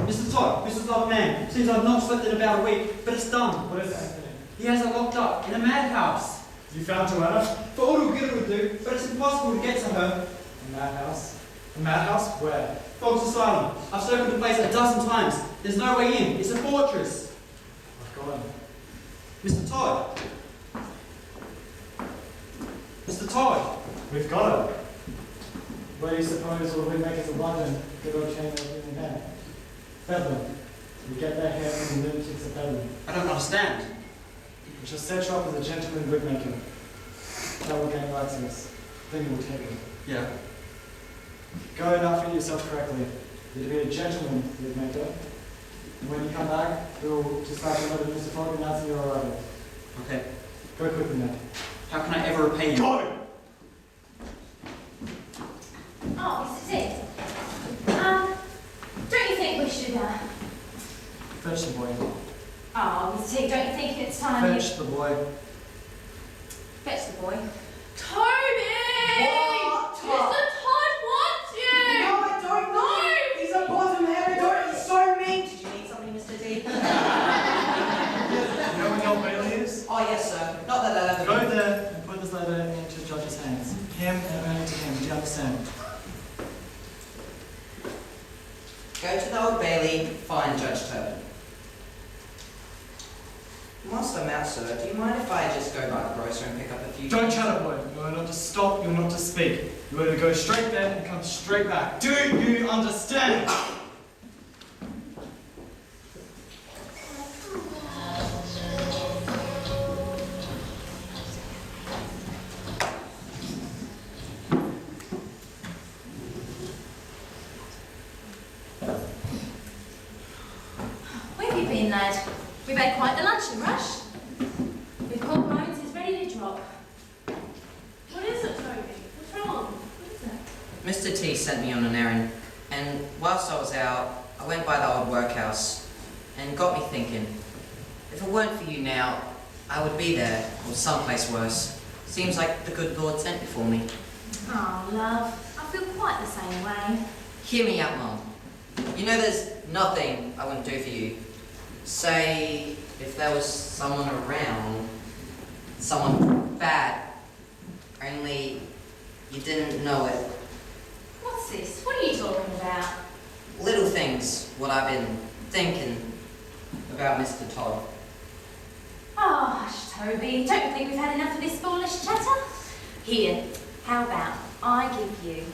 Mr. Todd, Mrs. Love Man, seems I've not slept in about a week, but it's done. What is happening? He has her locked up in a madhouse. You found Joanna? For all good it would do, but it's impossible to get to her. A madhouse? A madhouse? Where? Fox Asylum. I've circled the place a dozen times. There's no way in. It's a fortress. I've got him. Mr. Todd. Mr. Todd. We've got him. Where do you suppose all the makers of London get all chain in their hand? Bedlam. We get their hair from the lunatics of Bedlam. I don't understand. We shall set you up as a gentleman wigmaker. That will gain access. Then you will take it. Yeah. Go and outfit yourself correctly. You're to be a gentleman wigmaker. And when you come back, we'll decide another Mr. Fogg announcing your arrival. Okay. Go quickly now. How can I ever repay you? Go! Oh, Mr. T. Don't you think we should, Fetch the boy. Oh, Mr. T, don't you think it's time you... Fetch the boy. Fetch the boy. Toby! What? Mr. Todd wants you! No, I don't know. He's a bottom-headed. Don't. He's so mean. Did you need something, Mr. D? You know where the Old Bailey is? Oh, yes, sir. Not that I'll ever Go there and put this letter into the judge's hands. Him and only to him. Do you understand? Go to the Old Bailey, find Judge Turpin. Whilst I'm out, sir, do you mind if I just go by the grocer and pick up a few... Don't chatter, boy. You are not to stop, you are not to speak. You are to go straight there and come straight back. Do you understand? Where have you been, lad? We've had quite the luncheon rush. We've called Bones, he's ready to drop. What is it, Toby? What's wrong? What is it? Mr. T sent me on an errand, and whilst I was out, I went by the old workhouse, and it got me thinking, if it weren't for you now, I would be there, or someplace worse. Seems like the good Lord sent you for me. Oh, love, I feel quite the same way. Hear me out, Mum. You know there's nothing I wouldn't do for you. Say, if there was someone around, someone bad, only you didn't know it. What's this? What are you talking about? Little things, what I've been thinking about Mr. Todd. Oh, hush, Toby. Don't you think we've had enough of this foolish chatter? Here, how about I give you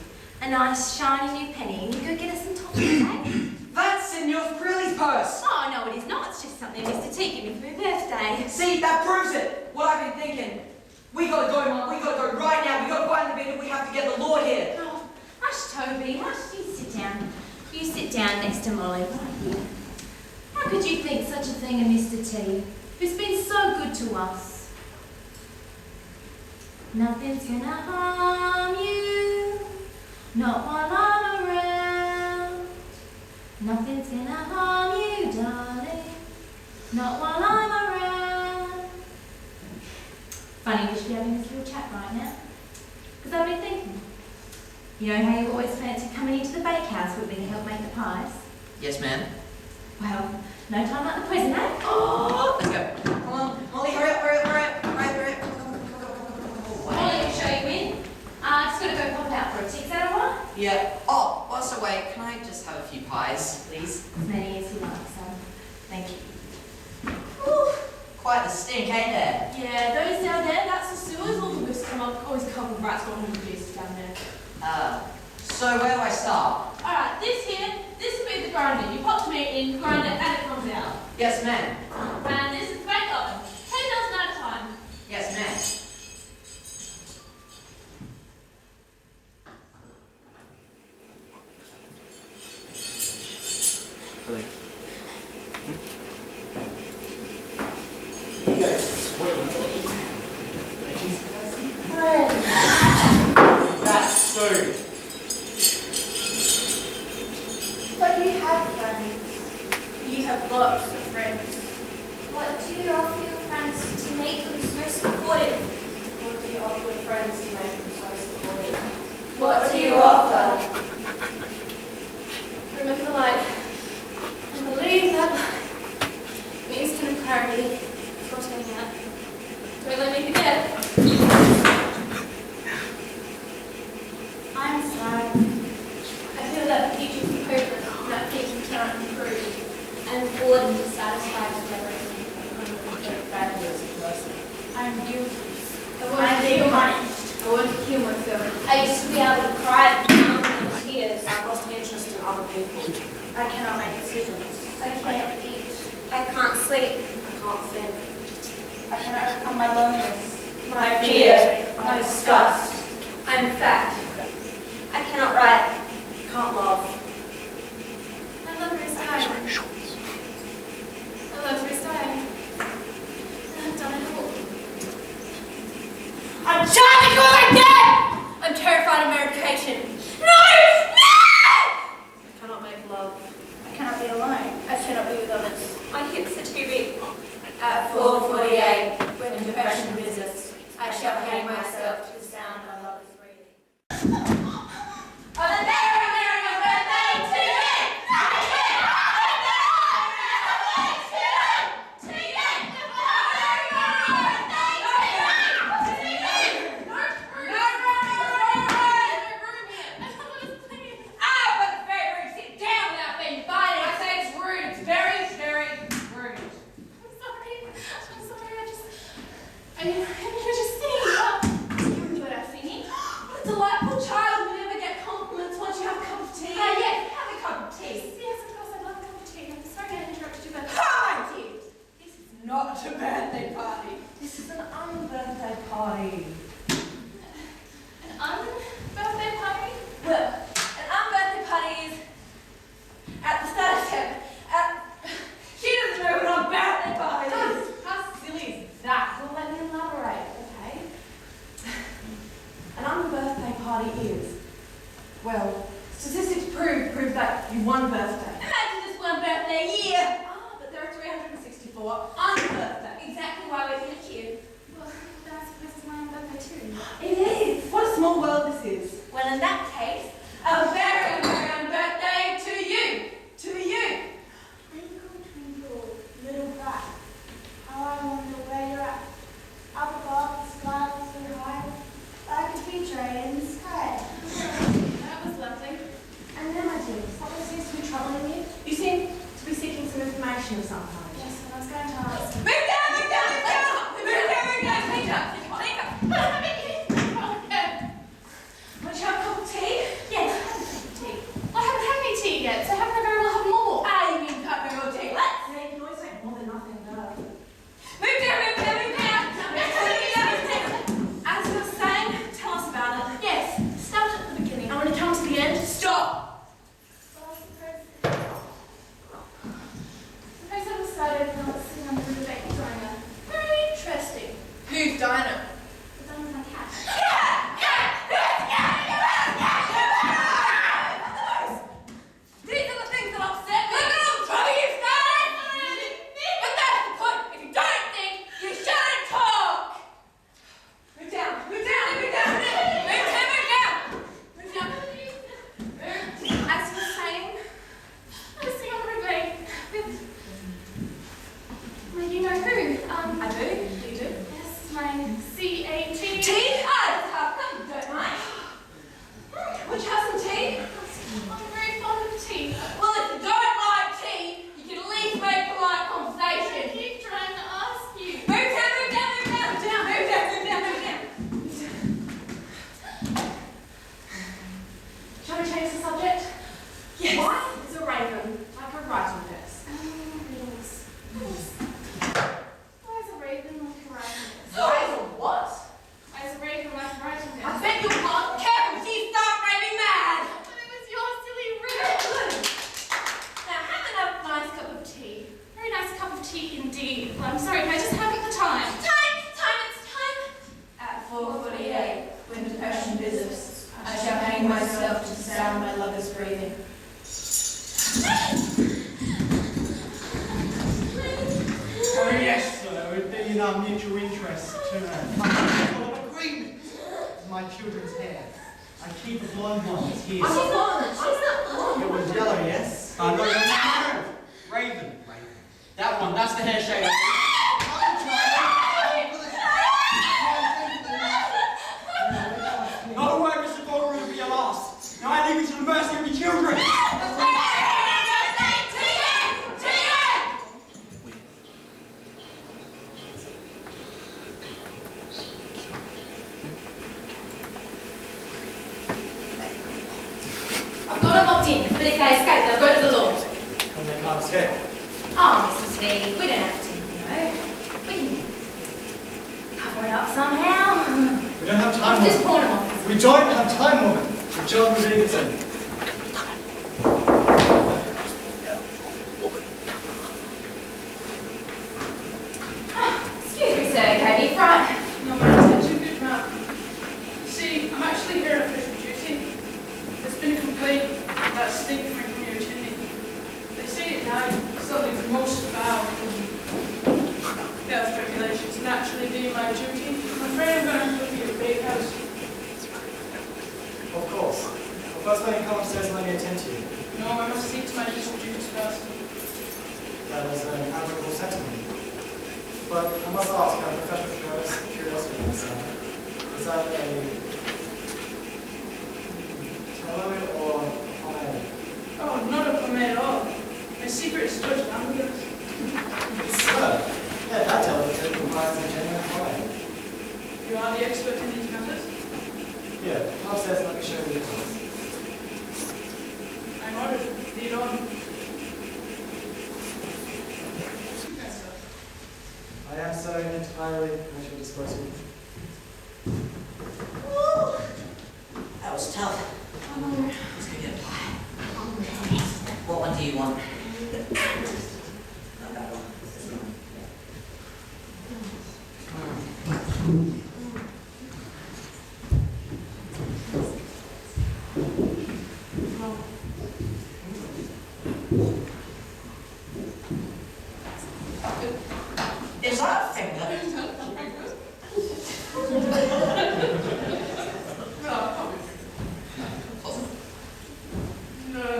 a nice shiny new penny and you go get us some toffee, eh? That's in your Prilly's purse! Oh, no, it is not. It's just something Mr. T gave me for my birthday. See, that proves it! What I've been thinking. We gotta go, Mum. We gotta go right now. We gotta find the bit. We have to get the law here. Oh, hush, Toby. Hush. You sit down. You sit down next to Molly right here. How could you think such a thing of Mr. T, who's been so good to us? Nothing's gonna harm you, not while I'm around. Nothing's gonna harm you, darling, not while I'm around. Funny we should be having this little chat right now, because I've been thinking. You know how you always fancied coming into the bakehouse with me to help make the pies? Yes, ma'am. Well, no time like the present, eh? Oh, let's go. Come on, Molly, hurry up, hurry up, hurry up, hurry up. Molly will show you in. Just gotta go pop out for a tea, is that alright? Yeah. Oh, whilst I wait, can I just have a few pies, please? As many as you like, son. Thank you. Whew, quite the stink, ain't there? Yeah, those down there, that's the sewers. All the whiffs come up. Always covered with rats got all the juice down there. So where do I start? Alright, this will be the grinder. You pop the meat in, grind it, and it comes out. Yes, ma'am. And this is the bake oven. 10,000 at a time. Yes, ma'am. Really? That's food. But you have friends. We have lots of friends. What do you offer your friends to make them so supportive? What do you offer your friends to make them so supportive? What do you offer? Remember the light. And believe that light means to clarity before turning out. Don't let me forget. I'm sorry. I feel that the future's hopeless and that things cannot improve. I'm bored and dissatisfied with everything. I'm guilty. I feel punished. I want to kill myself. I used to be able to cry at the tears. I've lost interest in other people. I cannot make decisions. I can't eat. I can't sleep. I can't think. I cannot overcome my loneliness. My fear. My disgust. I'm fat. I cannot write. Can't love. My lover is dying. My lover is dying. And I've done it all. I'm trying to go again! I'm terrified of medication. No! I cannot make love. I cannot be alone. I cannot be with others. My hips are too big. At 4:48, when depression visits, I shall hang myself to the sound my love is breathing. On a very merry birthday to you! Delightful child who never get compliments once you have a cup of tea. Yes, have a cup of tea. Yes, of course, I love a cup of tea. I'm sorry I interrupted you, but Hi, dear. This is not a birthday party. This is an unbirthday party. an birthday party? Well, an unbirthday party is at the status camp. She doesn't know what an unbirthday party is. How silly is that? Well, let me elaborate, okay? An unbirthday party is, well, statistics prove that you one birthday. Imagine this one birthday a year. But there are 364 unbirthdays. Exactly why we're here. Well, that's supposed to be my birthday too. It is. What a small world this is. Well, in that case, a very, very unbirthday to you. To you. Twinkle, twinkle, little bat, how I wonder where you're at. Up above the sky so high, like a teacher in the sky. That was lovely. And then, my dear, something seems to be troubling you. You seem to be seeking some information of some kind. Yes, and I was going to ask. Move down, move down, move down. Move down, move down. Take up, take up. Want you have a cup of tea? Yes, I have a cup of tea. I haven't had any tea yet, so haven't I very well have more? You mean cup of tea? Let's. Yeah, you can always make more than nothing, though. Move down, move down, move down. As you were saying, tell us about it. Yes, start at the beginning. I want to come to the end. Stop. Well, suppose I was started when I was sitting on the riverbank diner. Very interesting. Whose diner? The diner with my cat. These are the things that upset me. Look at all the trouble you started. But that's the point. If you don't think, you shouldn't talk. Move down, move down, move down. Move down, move down. Move down. As you were saying, I was sitting on the riverbank with, well, you know who? I do. You do. Yes, my CAT. Tea? That's half come. Don't mind. Would you have some tea? I'm very fond of tea. Well, if you don't like tea, you can at least make polite I conversation. keep trying to ask you. Move down, move down, move down, move down, move down, move down, move down. Shall we change the subject? Yes. Why is a raven like a writing desk? Riddles. Why is a raven like a writing desk? Why is it what? Why is a raven like a writing I desk? bet you're not careful, she start raving mad. But it was your silly riddle. Now have another nice cup of tea. Very nice cup of tea indeed. Well, I'm sorry, I just haven't the time. It's time. At 4:48, when depression visits, I shall hang myself to the sound my love is breathing. our mutual interests to full of agreement. My children's hair. I keep a blonde one here. She's not blonde. It was yellow, yes? No. Raven. That one, that's the hair shade. Not a word, Mr. Baldwin, will be your last. Now I leave you to the mercy of your children. I've got them locked in, but if they escape, they'll go to the law. And they can't escape. Oh, Mrs. V, we don't have to, you know. We can cover it up somehow. We don't have time, Just woman. pawn them off. We don't have time, woman. For John Davidson. Excuse me, sir, Katie, right. No, man, it's too good, man. See, I'm actually here on official duty. There's been a complaint about stink coming from your chimney. They say at night something the most foul health regulations naturally being my duty. I'm afraid I'm going to have to look at your bakehouse. Of course. Well, first let me come upstairs and let me attend to you. No, I must see to my official duties first. That is an admirable sentiment. But I must ask, out of professional curiosity, is that a tello or pomade? Oh, not a pomade at all. My secret is touched ambulance. Sir, yeah, that television combines a genuine pomade. You are the expert in these matters? Yeah, come upstairs and let me show you the details. I'm ordered. Lead on. I am so entirely at your disposal. That was tough. Let's go get a pie. What one do you want? Not that one. This one. Is that a finger?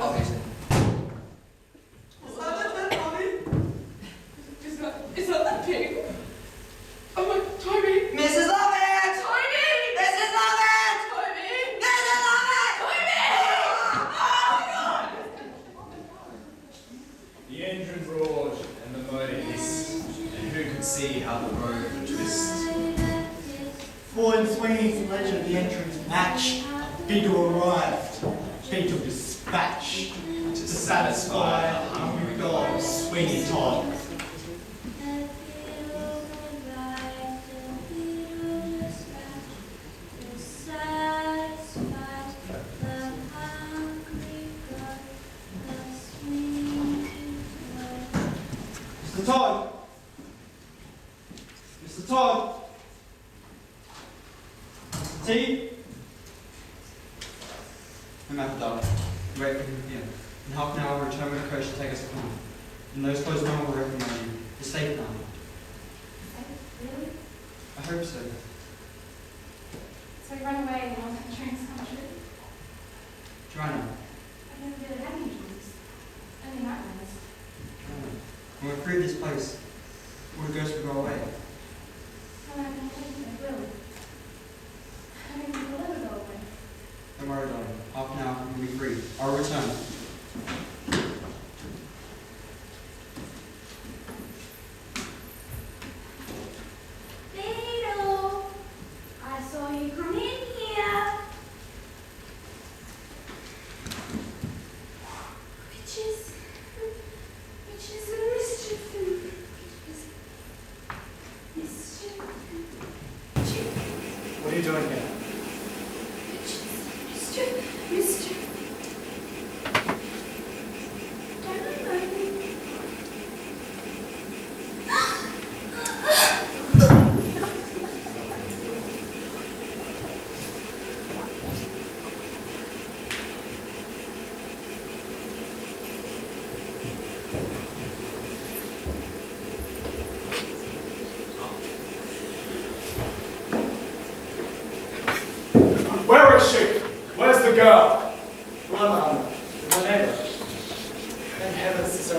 Obviously. Is that that pig? Oh my, Toby! Mrs. Lovett! Toby! Mrs. Lovett! Toby! Mrs. Lovett! The engine roared and the motor hissed, and who could see how the road would twist? For in Sweeney's legend, the entrance match, a beetle arrived, beetle dispatch, to satisfy a hungry god, Sweeney Todd. Mr. Todd! Mr. Todd! Tea? I'm at the dock. Wait for him here. In half an hour, return with a coach to take us home. And those close by will recognize you. You're safe now. Really? I hope so. So we run away and on the train's country? Try now. I've never really had any dreams. Only nightmares. When we free this place, all the ghosts will go away. So I don't think they will. I don't think they'll ever go away. Don't worry, darling. Half an hour, we'll be free. I'll return. Beetle, I saw you come in here. Witches and mischief and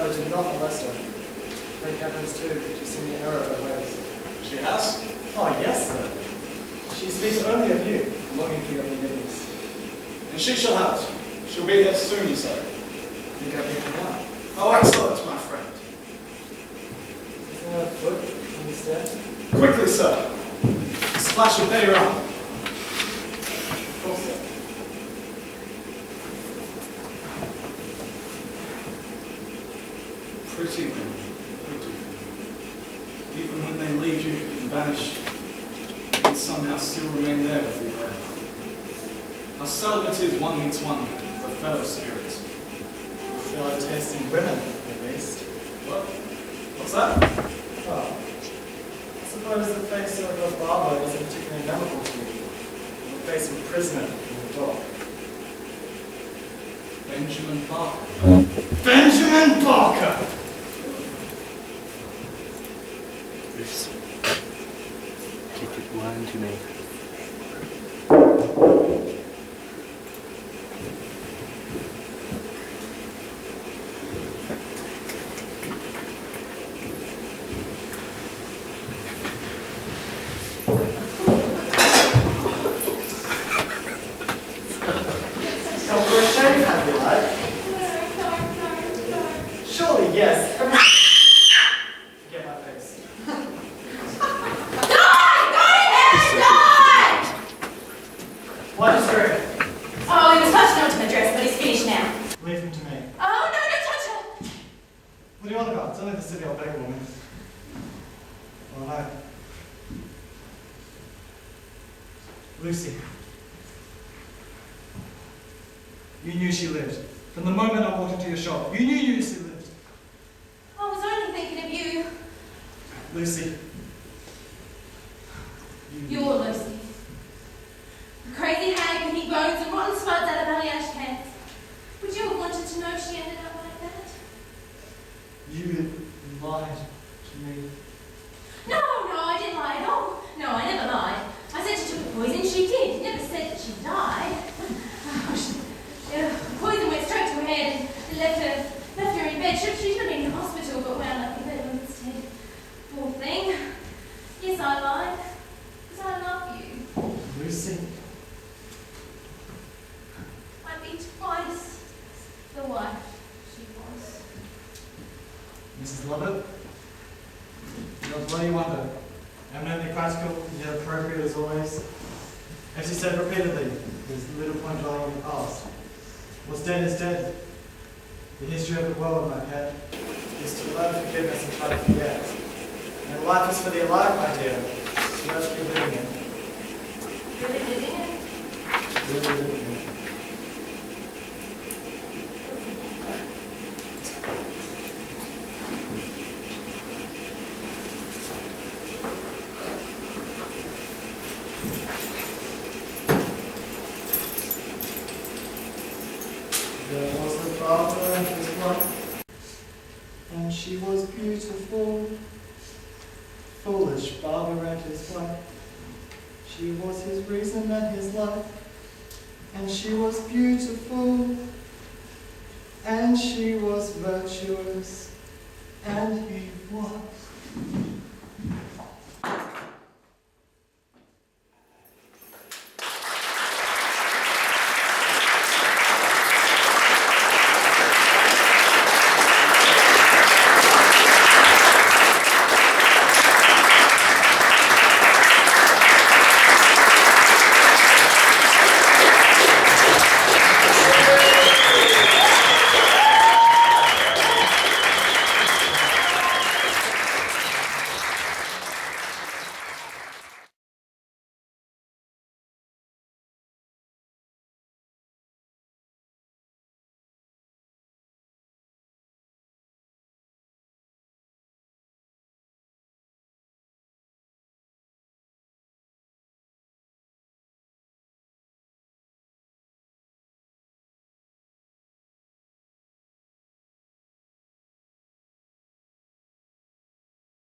mother did not molest her. Thank heavens too, she's seen the error of her ways. She has? Oh yes, sir. She speaks only of you, longing for your forgiveness. And she shall have it. She'll be here soon, you say. You go here now. Oh, excellent, my friend. Isn't there a foot on the stairs? Quickly, sir. A splash of bay rum. Of course, sir. Pretty women, pretty women. Even when they leave you and vanish, you can somehow still remain there with you forever. How seldom it is one meets one, with a fellow spirit. Fellow tasting women, at least. What? What's that? Oh. I suppose the face of a barber isn't particularly memorable to you. The face of a prisoner in the dock. Benjamin Parker. Benjamin Parker! Keep it blind to me. Come for a shave, have you like? Surely, yes. Forget my face. What is her? Oh, he was touching onto my dress, but he's finished now. Leave him to me. Oh, no, don't touch her! What do you want about? It's only the silly old beggar woman. Oh, no. Lucy. You knew she lived. From the moment I walked into your shop, you knew Lucy lived. I was only thinking of you. Lucy. You're Lucy. The crazy hag eating bones and rotten spuds out of belly ash cans. Would you have wanted to know she ended up like that? You lied to me. No, I didn't lie at all. No, I never lied. I said she took the poison, she did. Never said that she died. Poison went straight to her head and left her in bed. She should have been in the hospital, but wound up in bed instead. Poor thing. Yes, I lied. Because I love you. Lucy. I'd be twice the wife she was. Mrs. Lovett. You're a bloody wonder. Eminently practical, yet appropriate as always. As you said repeatedly, there's little point dwelling in the past. What's dead is dead. The history of the world, my pet, is to learn forgiveness and try to forget. And life is for the alive, my dear. So let's keep living it. Really living it? Really living it. There was a father and his wife, and she was beautiful. Foolish barber and his wife. She was his reason and his life, and she was beautiful, and she was virtuous, and he was.